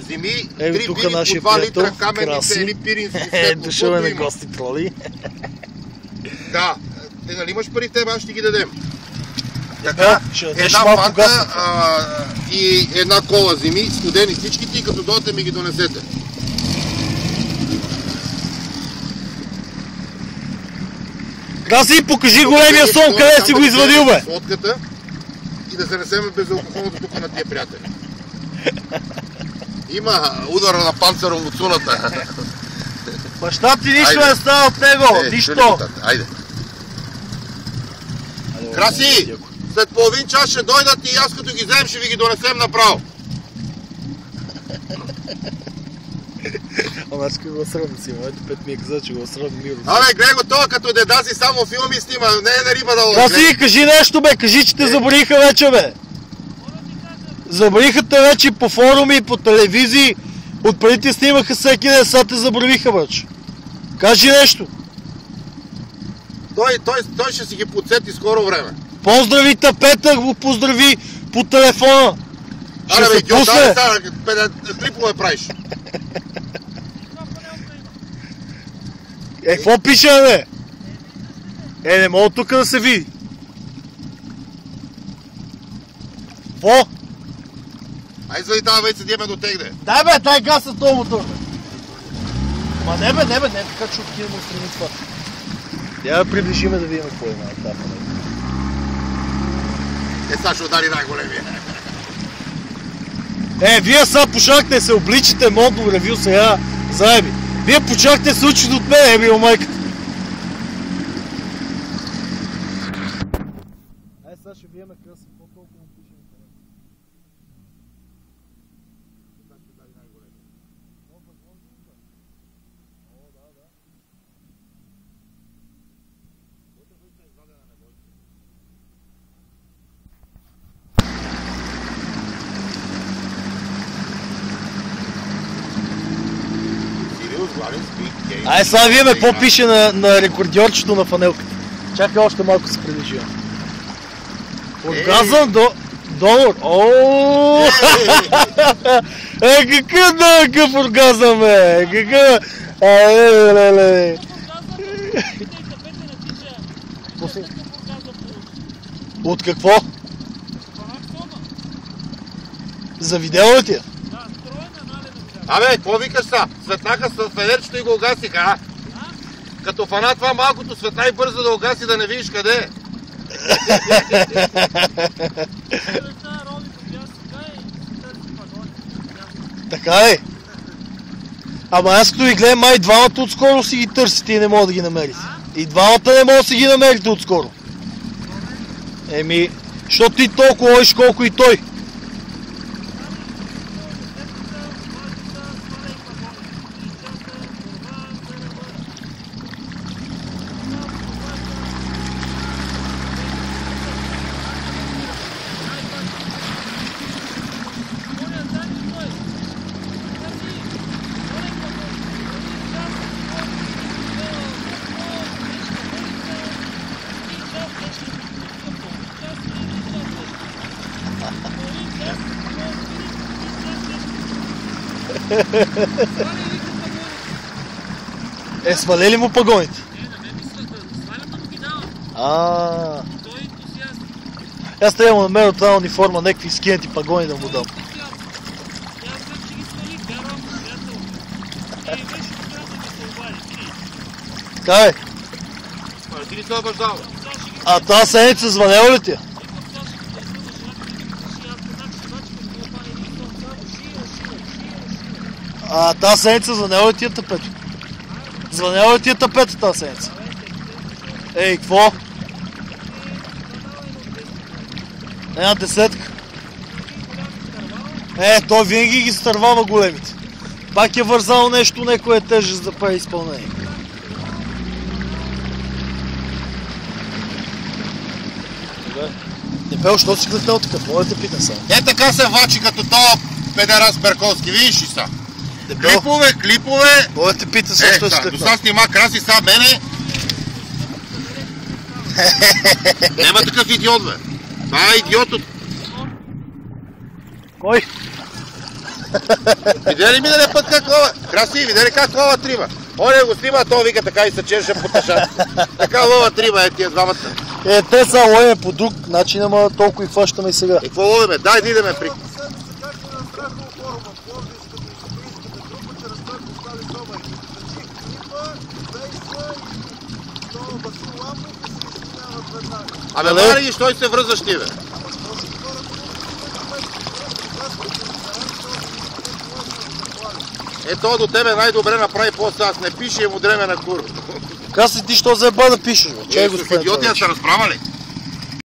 зими, 3 бири по 2 литра каменните, едни пирински, дошъл е на гости троли. Да, те нали имаш пари в тебе, аз ще ги дадем. Така, една фанта и една кола зими, студени всичките и като дойдете ми ги донесете. Краси, покажи големия сон, къде си го извадил, бе? Лодката и да занесем безалкохолното тук на тия приятели. Има удара на панцера от суната. Баща ти нищо не става от него, нищо. Айде. Краси, след половин час ще дойдат и аз като ги вземем ще ви ги донесем направо. Ама аз го сръдна си, моето пет ми е каза, че го сръдна мирно. Абе, гледай го това, като деда си само филми снима, не е на риба да лъже. Краси, кажи нещо, бе, кажи, че те забраниха вече, бе. Забраниха те вече по форуми, по телевизии, отпреди те снимаха всеки ден, сега те забравиха вече. Кажи нещо. Той ще си ги подсети скоро време. Поздрави те, Петър го поздрави по телефона. Ще се пусне. Клипове правиш. Какво пише, бе? Не мога тук да се види. Какво? Ай, извади тази вече диеме до тегне. Дай, бе, дай газ на този мотор, бе. Ма не, бе, така че откинем отстрани това. Я да приближиме да видим какво има на тази панелка. Сега ще удари най-големия. Вие сега почакайте се обличите модно ревю сега, заеби. Вие почакайте се учите от мен, бил майката. Сега ще виеме къса, какво толкова му пише на това. Сега виеме какво пише на рекордьорчето на фанелката. Чакай още малко се приближим. Оргазъм до долар. Ооо! Какъв оргазъм, бе? Какъв? Леле. От какво? За видео ли ти? Абе, какво викаш са? Светнаха с фенерчето и го угасиха, а? Като фана това малкото светна и бързо да угаси, да не видиш къде е. Така е. Ама аз като ви гледам, май двамата отскоро си ги търсите и не мога да ги намерите. И двамата не мога да си ги намерите отскоро. Защото ти толкова лъжиш колко и той. Свалели му пагоните? Аз трябва да му намеря от тази униформа някакви скинати пагони да му дам. Така е. Ти не се обаждава. А тази седмица звънела ли ти? Тази седмица звънела ли ти е тапето? Звънела ли ти е тапето тази седмица? Какво? Една десетка. Той винаги ги стървава големите. Пак е вързал нещо, некое тежест да прави изпълнение. Дебел, що си гледал такъв? Мога да те питам сега. Така се вачи като това педерас Берковски, видиш ли са? Клипове. Мога да те питам сега, що си гледал. Доста снима Краси са мене. Нема такъв идиот, бе. Това е идиотът. Кой? Видели миналия път как лова? Красиви, видели как лова трима? Оня го снима, то вика така и се чеше по тъшата. Така лова трима тия двамата. Те са ловиме по друг начин, ама толкова и фащаме и сега. Какво ловиме? Дай да идеме при... Абе, мари ги, що и се връзваш ти, бе? Ето до тебе най-добре направи после, аз не пиша и му дреме на кур. Краси, ти що заеба да пишеш, бе? Идиотия се разправя ли?